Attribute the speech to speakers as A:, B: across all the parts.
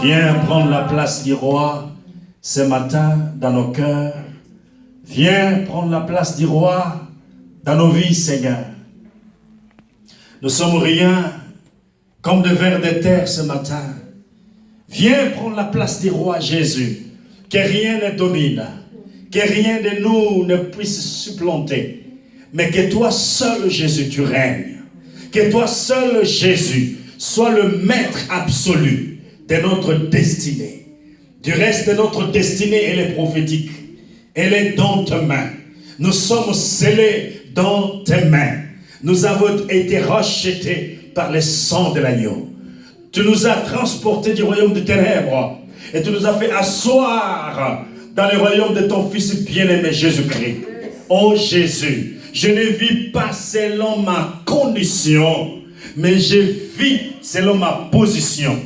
A: Viens prendre la place du roi ce matin dans nos cœurs. Viens prendre la place du roi dans nos vies, Seigneur. Nous sommes rien comme de vers de terre ce matin. Viens prendre la place du roi Jésus. Que rien ne domine. Que rien de nous ne puisse supplanter. Mais que toi seul, Jésus, tu règnes. Que toi seul, Jésus, sois le maître absolu de notre destinée. Du reste de notre destinée, elle est prophétique. Elle est dans tes mains. Nous sommes scellés dans tes mains. Nous avons été rachetés par le sang de l'agneau. Tu nous as transportés du royaume des ténèbres et tu nous as fait asseoir dans le royaume de ton Fils bien-aimé Jésus-Christ. Oh Jésus, je ne vis pas selon ma condition, mais je vis selon ma position.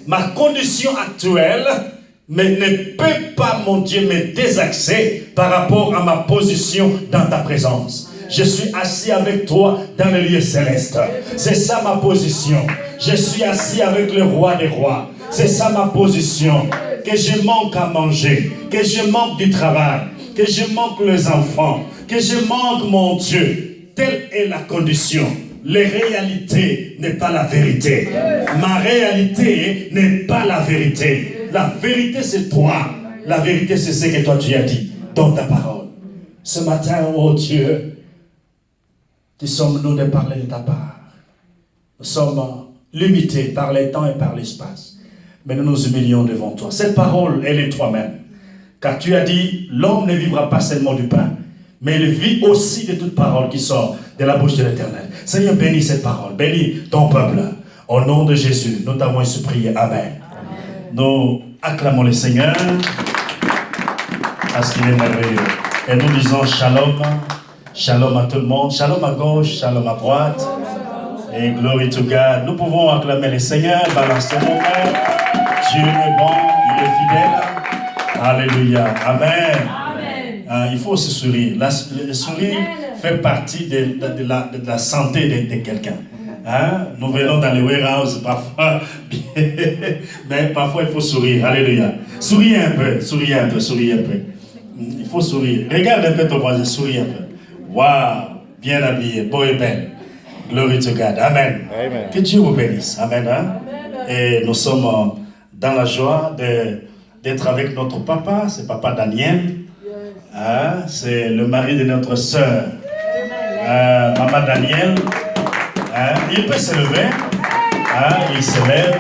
A: Ma condition actuelle mais ne peut pas, mon Dieu, me désaxer par rapport à ma position dans ta présence. Je suis assis avec toi dans le lieu céleste. C'est ça ma position. Je suis assis avec le roi des rois. C'est ça ma position. Que je manque à manger, que je manque du travail, que je manque les enfants, que je manque mon Dieu. Telle est la condition. La réalité n'est pas la vérité. Ma réalité n'est pas la vérité. La vérité c'est toi. La vérité c'est ce que toi tu as dit dans ta parole. Ce matin, oh Dieu, qui sommes-nous de parler de ta part? Nous sommes limités par le temps et par l'espace. Mais nous nous humilions devant toi. Cette parole, elle est toi-même. Car tu as dit, l'homme ne vivra pas seulement du pain, mais il vit aussi de toute parole qui sort de la bouche de l'Éternel. Seigneur, bénis cette parole, bénis ton peuple. Au nom de Jésus, nous t'avons ainsi prié. Amen. Amen. Nous acclamons le Seigneur parce qu'il est merveilleux. Et nous disons shalom, shalom à tout le monde, shalom à gauche, shalom à droite. Et glory to God. Nous pouvons acclamer le Seigneur, balancer nos mains. Dieu est bon, il est fidèle. Alléluia. Amen. Il faut aussi sourire. Le sourire fait partie de la santé de quelqu'un. Hein? Nous venons dans les warehouse parfois, mais parfois il faut sourire. Alléluia. Souriez un peu, souriez un peu, souriez un peu. Il faut sourire. Regarde un peu ton voisin, souris un peu. Waouh, bien habillé, beau et belle. Glory to God. Amen. Amen. Que Dieu vous bénisse. Amen. Hein? Et nous sommes dans la joie d'être avec notre papa, c'est papa Daniel. Hein? C'est le mari de notre sœur, maman Daniel. Hein? Il peut se lever. Hein? Il se lève.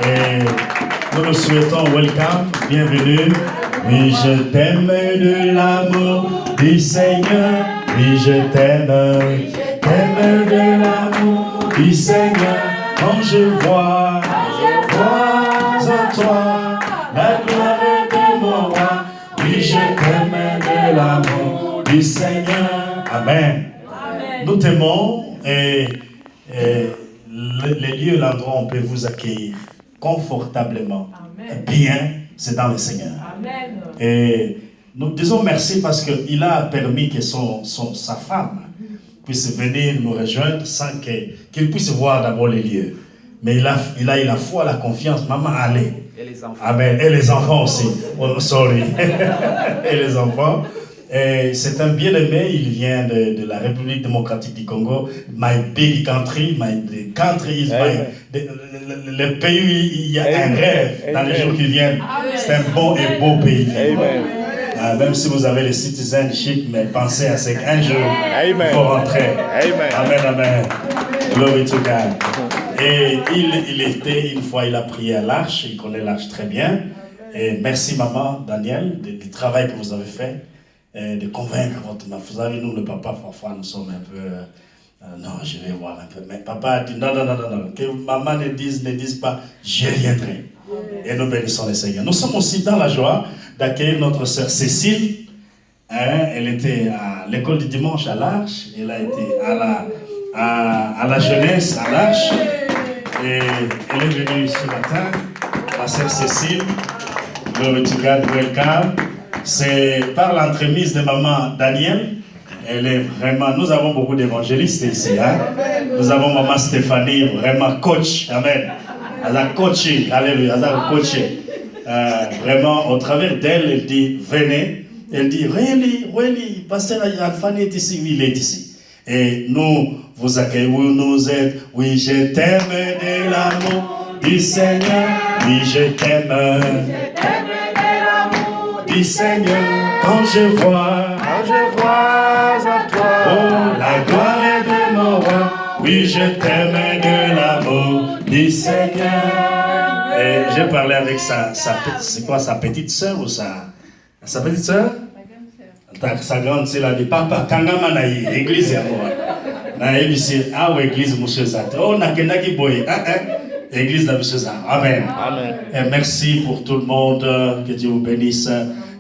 A: Et nous nous souhaitons welcome, bienvenue. Oui, je t'aime de l'amour du Seigneur. Oui, je t'aime. T'aime de l'amour du Seigneur. Quand je vois en toi la gloire de mon roi. Oui, je t'aime de l'amour du Seigneur. Amen. Amen. Nous t'aimons et les lieux, l'endroit où on peut vous accueillir confortablement. Amen. Bien, c'est dans le Seigneur. Amen. Et nous disons merci parce qu'il a permis que sa femme puisse venir nous rejoindre sans qu'il puisse voir d'abord les lieux. Mais il a eu la foi, la confiance. Maman, allez. Et les enfants. Amen. Et les enfants aussi. Oh, sorry. Et les enfants. C'est un bien-aimé. Il vient de la République démocratique du Congo. My big country. The country is le pays où il y a un rêve dans les jours qui viennent. C'est un bon et beau pays. Amen. Même si vous avez le citizenship, mais pensez à ce qu'un jour, il faut rentrer. Amen, amen. Glory to God. Et il était, une fois, il a prié à l'Arche, il connaît l'Arche très bien. Et merci, maman, Daniel, du travail que vous avez fait, de convaincre votre mère. Vous savez, nous, le papa, parfois, nous sommes un peu... non, je vais voir un peu. Mais papa a dit, non. Que maman ne dise pas, je viendrai. Et nous bénissons le Seigneur. Nous sommes aussi dans la joie d'accueillir notre sœur Cécile. Elle était à l'école du dimanche à l'Arche. Elle a été à la jeunesse à l'Arche. Et elle est venue ce matin, la sœur Cécile. Glory to God, welcome. C'est par l'entremise de maman Daniel. Elle est vraiment... Nous avons beaucoup d'évangélistes ici. Hein? Nous avons maman Stéphanie, vraiment coach. Amen. Elle a coaching, alléluia, elle a coaching. Vraiment, au travers d'elle, elle dit, venez. Elle dit, really, pasteur Alphane est ici, oui, il est ici. Et nous vous accueillons, nous êtes, oui, je t'aime de l'amour du Seigneur, oui, je t'aime du Seigneur. Quand je vois en toi, oh, la gloire est de mon roi, oui, je t'aime de l'amour du Seigneur. Et j'ai parlé avec sa petite sœur ou sa petite sœur? Sa grande sœur a dit, papa, kangama na yi, église ya moi. Na yi bisi, ah ouais, église monsieur Zat. Oh, na kendaki boy, église de monsieur Zat. Amen. Amen. Et merci pour tout le monde, que Dieu vous bénisse.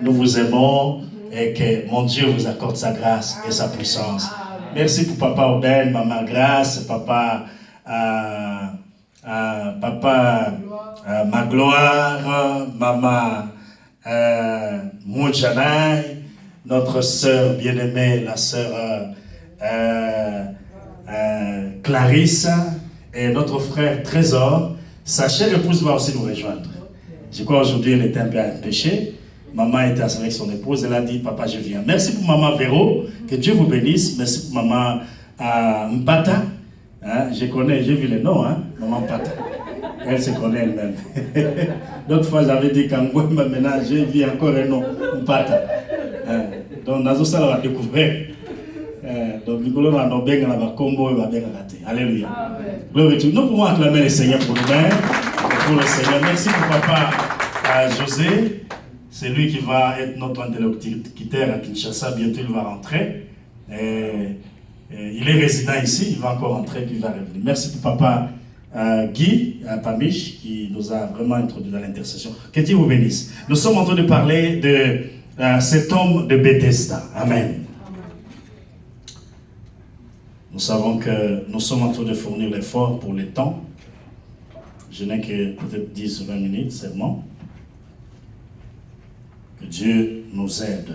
A: Nous vous aimons et que mon Dieu vous accorde sa grâce et sa puissance. Merci pour papa Aubin, maman Grâce, papa Magloire, maman Moudjanaï, notre sœur bien-aimée, la sœur Clarisse, et notre frère Trésor. Sa chère épouse va aussi nous rejoindre. Je crois aujourd'hui elle était un peu empêchée. Maman était avec son épouse, elle a dit, papa, je viens. Merci pour maman Véro, que Dieu vous bénisse. Merci pour maman Mpata. Hein, j'ai vu les noms, hein, maman Mpata. Elle se connaît elle-même. D'autres fois, j'avais dit Kangoué, mais maintenant, j'ai vu encore un nom, Mpata. Hein, donc, Nazo Sala va découvrir. Donc, Nicolas va nous bénir, va combo et va bien rater. Alléluia. Gloire à Dieu. Nous pouvons acclamer le Seigneur pour nous-mêmes. Pour le Seigneur. Merci pour papa José. C'est lui qui va être notre interlocuteur à Kinshasa. Bientôt, il va rentrer. Il est résident ici. Il va encore rentrer, puis il va revenir. Merci pour papa Guy Pamiche, qui nous a vraiment introduit dans l'intercession. Que Dieu vous bénisse. Nous sommes en train de parler de cet homme de Bethesda. Amen. Nous savons que nous sommes en train de fournir l'effort pour le temps. Je n'ai que peut-être 10 ou 20 minutes seulement. Que Dieu nous aide.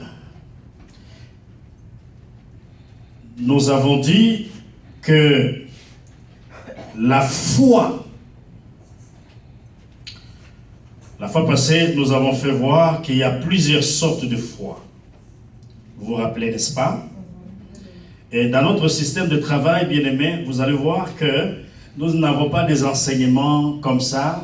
A: Nous avons dit que la fois passée, nous avons fait voir qu'il y a plusieurs sortes de foi. Vous vous rappelez, n'est-ce pas? Et dans notre système de travail, bien aimé, vous allez voir que nous n'avons pas des enseignements comme ça.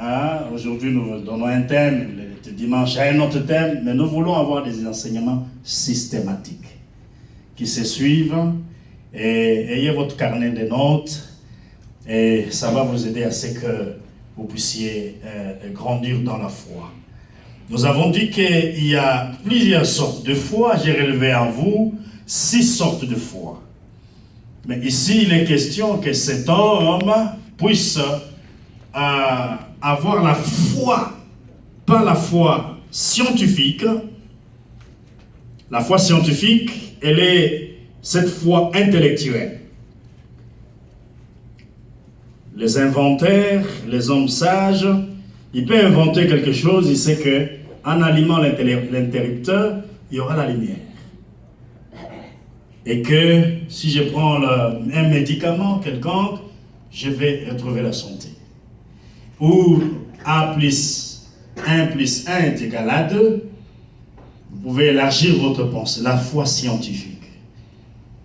A: Hein? Aujourd'hui, nous donnons un thème, le dimanche a un autre thème, mais nous voulons avoir des enseignements systématiques qui se suivent. Et ayez votre carnet de notes et ça va vous aider à ce que vous puissiez grandir dans la foi. Nous avons dit qu'il y a plusieurs sortes de foi. J'ai relevé en vous 6 sortes de foi. Mais ici, il est question que cet homme puisse avoir la foi, pas la foi scientifique. La foi scientifique, elle est cette foi intellectuelle. Les inventaires, les hommes sages, il peut inventer quelque chose, il sait qu'en allumant l'interrupteur, il y aura la lumière. Et que si je prends un médicament quelconque, je vais retrouver la santé. Ou A plus 1 plus 1 est égal à 2, vous pouvez élargir votre pensée, la foi scientifique.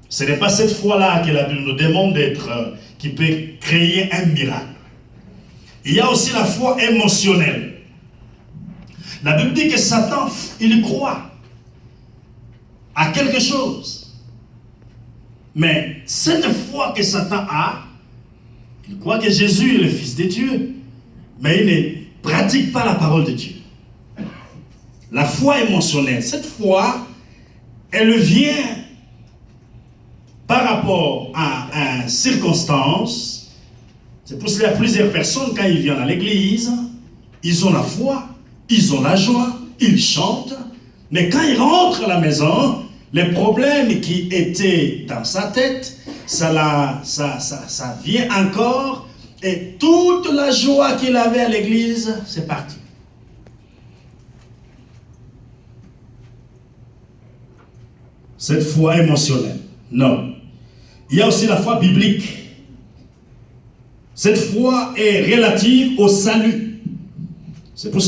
A: Ce n'est pas cette foi-là que la Bible nous demande d'être, qui peut créer un miracle. Il y a aussi la foi émotionnelle. La Bible dit que Satan, il croit à quelque chose. Mais cette foi que Satan a, il croit que Jésus est le Fils de Dieu, mais il ne pratique pas la parole de Dieu. La foi émotionnelle, cette foi, elle vient par rapport à une circonstance. C'est pour cela qu'il y a plusieurs personnes, quand ils viennent à l'église, ils ont la foi, ils ont la joie, ils chantent, mais quand ils rentrent à la maison, les problèmes qui étaient dans sa tête, ça vient encore, et toute la joie qu'il avait à l'église, c'est parti. Cette foi émotionnelle. Non. Il y a aussi la foi biblique. Cette foi est relative au salut. C'est pour ça